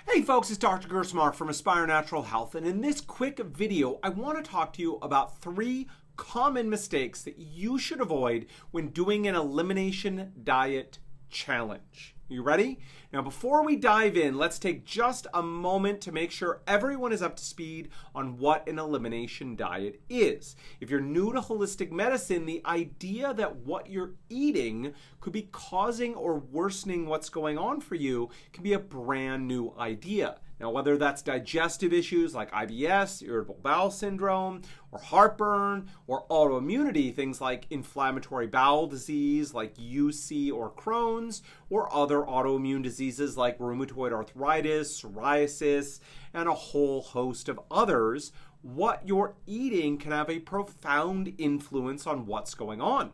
Hey folks, it's Dr. Gerstmar from Aspire Natural Health, and in this quick video, I want to talk to you about 3 common mistakes that you should avoid when doing an elimination diet challenge. You ready? Now, before we dive in, let's take just a moment to make sure everyone is up to speed on what an elimination diet is. If you're new to holistic medicine, the idea that what you're eating could be causing or worsening what's going on for you can be a brand new idea. Now, whether that's digestive issues like IBS, irritable bowel syndrome, or heartburn, or autoimmunity, things like inflammatory bowel disease like UC or Crohn's, or other autoimmune diseases like rheumatoid arthritis, psoriasis, and a whole host of others, what you're eating can have a profound influence on what's going on.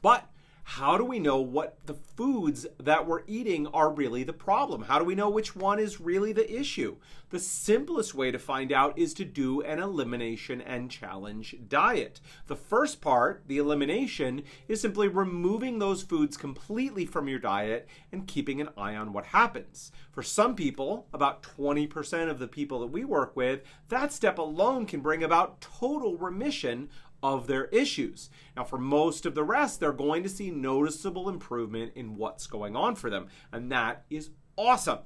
But how do we know what the foods that we're eating are really the problem? How do we know which one is really the issue? The simplest way to find out is to do an elimination and challenge diet. The first part, the elimination, is simply removing those foods completely from your diet and keeping an eye on what happens. For some people, about 20% of the people that we work with, that step alone can bring about total remission of their issues. Now, for most of the rest, they're going to see noticeable improvement in what's going on for them, and that is awesome.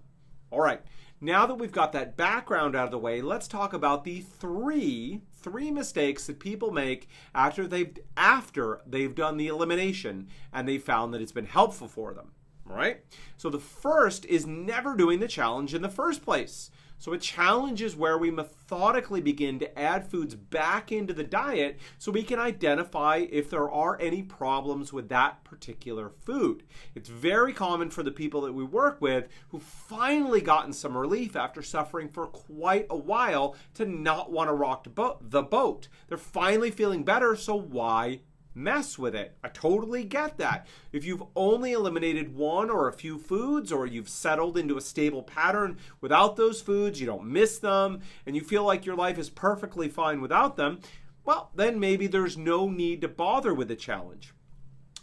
All right, now that we've got that background out of the way, let's talk about the three mistakes that people make after they've done the elimination and they found that it's been helpful for them. All right, so the first is never doing the challenge in the first place. So a challenge is where we methodically begin to add foods back into the diet so we can identify if there are any problems with that particular food. It's very common for the people that we work with who've finally gotten some relief after suffering for quite a while to not want to rock the boat. They're finally feeling better, so why mess with it? I totally get that. If you've only eliminated one or a few foods, or you've settled into a stable pattern without those foods, you don't miss them, and you feel like your life is perfectly fine without them, well, then maybe there's no need to bother with the challenge.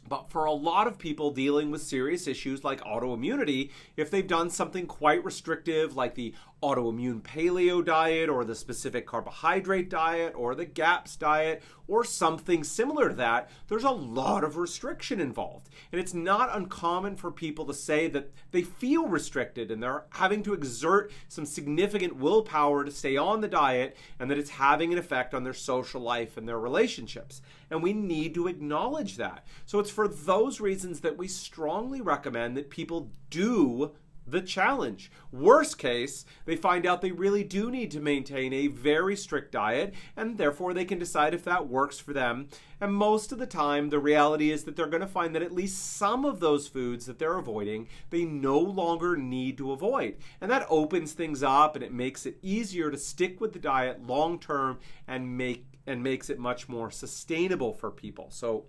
But for a lot of people dealing with serious issues like autoimmunity, if they've done something quite restrictive like the autoimmune paleo diet or the specific carbohydrate diet or the GAPS diet or something similar to that, there's a lot of restriction involved. And it's not uncommon for people to say that they feel restricted and they're having to exert some significant willpower to stay on the diet, and that it's having an effect on their social life and their relationships. And we need to acknowledge that. So it's for those reasons that we strongly recommend that people do the challenge. Worst case, they find out they really do need to maintain a very strict diet, and therefore they can decide if that works for them. And most of the time, the reality is that they're going to find that at least some of those foods that they're avoiding, they no longer need to avoid. And that opens things up, and it makes it easier to stick with the diet long term and makes it much more sustainable for people. So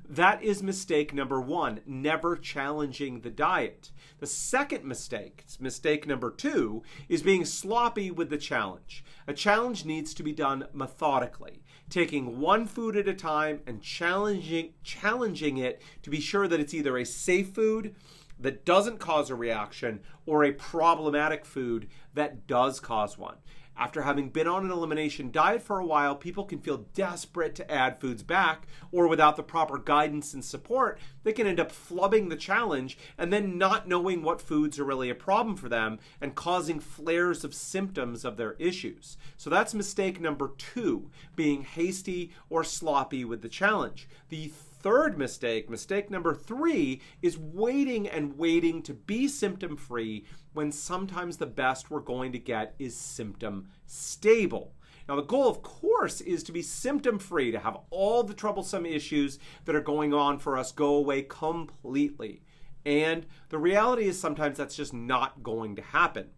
that is mistake number 1, never challenging the diet. The second mistake number 2, is being sloppy with the challenge. A challenge needs to be done methodically, taking one food at a time and challenging it to be sure that it's either a safe food that doesn't cause a reaction or a problematic food that does cause one. After having been on an elimination diet for a while, people can feel desperate to add foods back, or without the proper guidance and support, they can end up flubbing the challenge and then not knowing what foods are really a problem for them and causing flares of symptoms of their issues. So that's mistake number 2, being hasty or sloppy with the challenge. The third mistake number 3, is waiting to be symptom-free when sometimes the best we're going to get is symptom stable. Now, the goal, of course, is to be symptom-free, to have all the troublesome issues that are going on for us go away completely. And the reality is sometimes that's just not going to happen.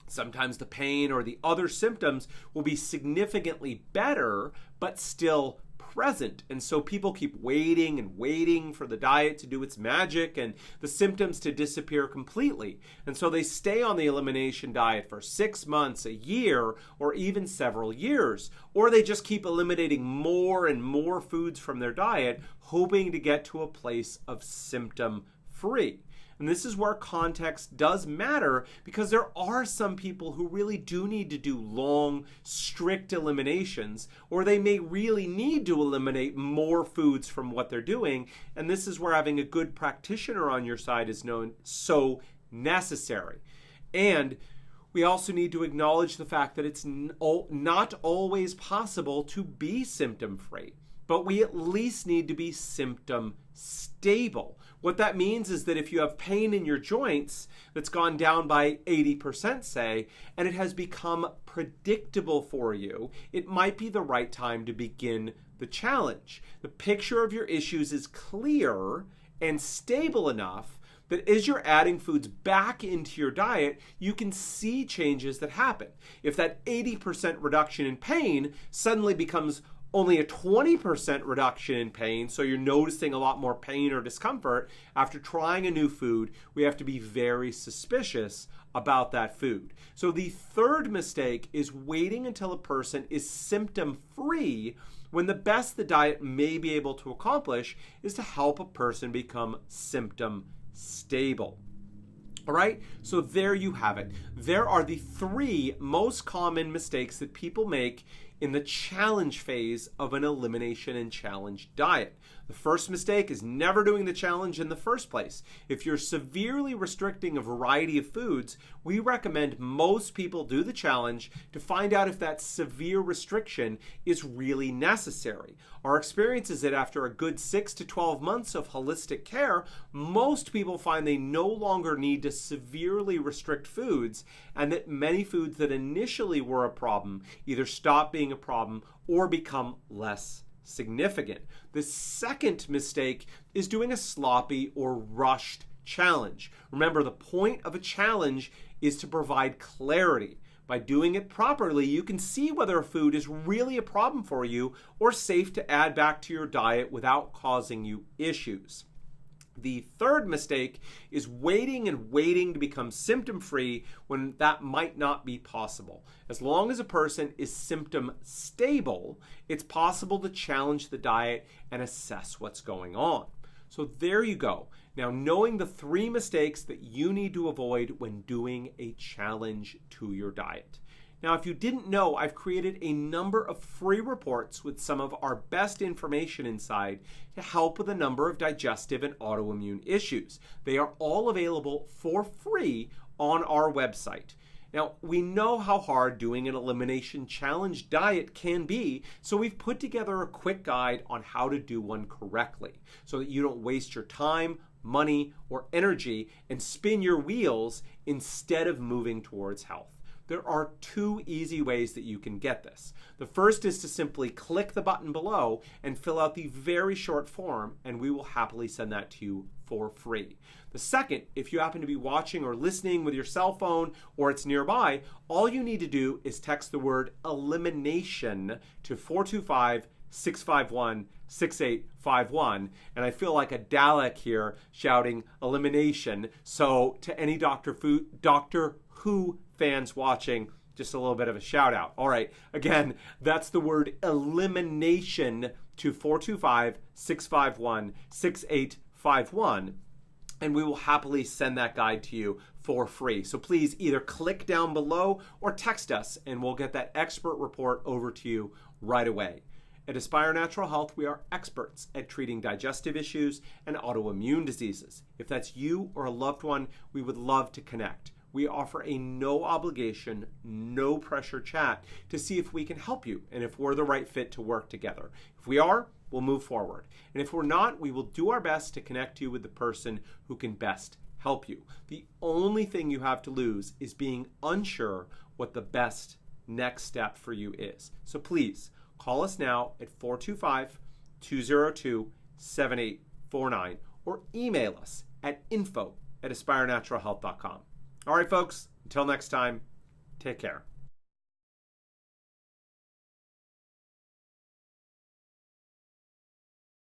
Sometimes the pain or the other symptoms will be significantly better, but still present. And so people keep waiting and waiting for the diet to do its magic and the symptoms to disappear completely. And so they stay on the elimination diet for 6 months, a year, or even several years. Or they just keep eliminating more and more foods from their diet, hoping to get to a place of symptom free. And this is where context does matter, because there are some people who really do need to do long, strict eliminations, or they may really need to eliminate more foods from what they're doing. And this is where having a good practitioner on your side is so necessary. And we also need to acknowledge the fact that it's not always possible to be symptom-free, but we at least need to be symptom stable. What that means is that if you have pain in your joints that's gone down by 80%, say, and it has become predictable for you, it might be the right time to begin the challenge. The picture of your issues is clear and stable enough that as you're adding foods back into your diet, you can see changes that happen. If that 80% reduction in pain suddenly becomes only a 20% reduction in pain, so you're noticing a lot more pain or discomfort after trying a new food, we have to be very suspicious about that food. So the third mistake is waiting until a person is symptom-free, when the best the diet may be able to accomplish is to help a person become symptom stable. All right, so there you have it. There are the three most common mistakes that people make in the challenge phase of an elimination and challenge diet. The first mistake is never doing the challenge in the first place. If you're severely restricting a variety of foods, we recommend most people do the challenge to find out if that severe restriction is really necessary. Our experience is that after a good 6 to 12 months of holistic care, most people find they no longer need to severely restrict foods, and that many foods that initially were a problem either stop being a problem or become less significant. The second mistake is doing a sloppy or rushed challenge. Remember, the point of a challenge is to provide clarity. By doing it properly, you can see whether a food is really a problem for you or safe to add back to your diet without causing you issues. The third mistake is waiting to become symptom-free when that might not be possible. As long as a person is symptom stable, it's possible to challenge the diet and assess what's going on. So there you go. Now, knowing the three mistakes that you need to avoid when doing a challenge to your diet. Now, if you didn't know, I've created a number of free reports with some of our best information inside to help with a number of digestive and autoimmune issues. They are all available for free on our website. Now, we know how hard doing an elimination challenge diet can be, so we've put together a quick guide on how to do one correctly so that you don't waste your time, money, or energy and spin your wheels instead of moving towards health. There are two easy ways that you can get this. The first is to simply click the button below and fill out the very short form, and we will happily send that to you for free. The second, if you happen to be watching or listening with your cell phone or it's nearby, all you need to do is text the word elimination to 425-651-6851. And I feel like a Dalek here shouting elimination. So to any Doctor Who fans watching, just a little bit of a shout out. All right, again, that's the word elimination to 425-651-6851, and we will happily send that guide to you for free. So please either click down below or text us, and we'll get that expert report over to you right away. At Aspire Natural Health, we are experts at treating digestive issues and autoimmune diseases. If that's you or a loved one, we would love to connect. We offer a no obligation, no pressure chat to see if we can help you and if we're the right fit to work together. If we are, we'll move forward. And if we're not, we will do our best to connect you with the person who can best help you. The only thing you have to lose is being unsure what the best next step for you is. So please call us now at 425-202-7849 or email us at info@aspirenaturalhealth.com. All right, folks, until next time, take care.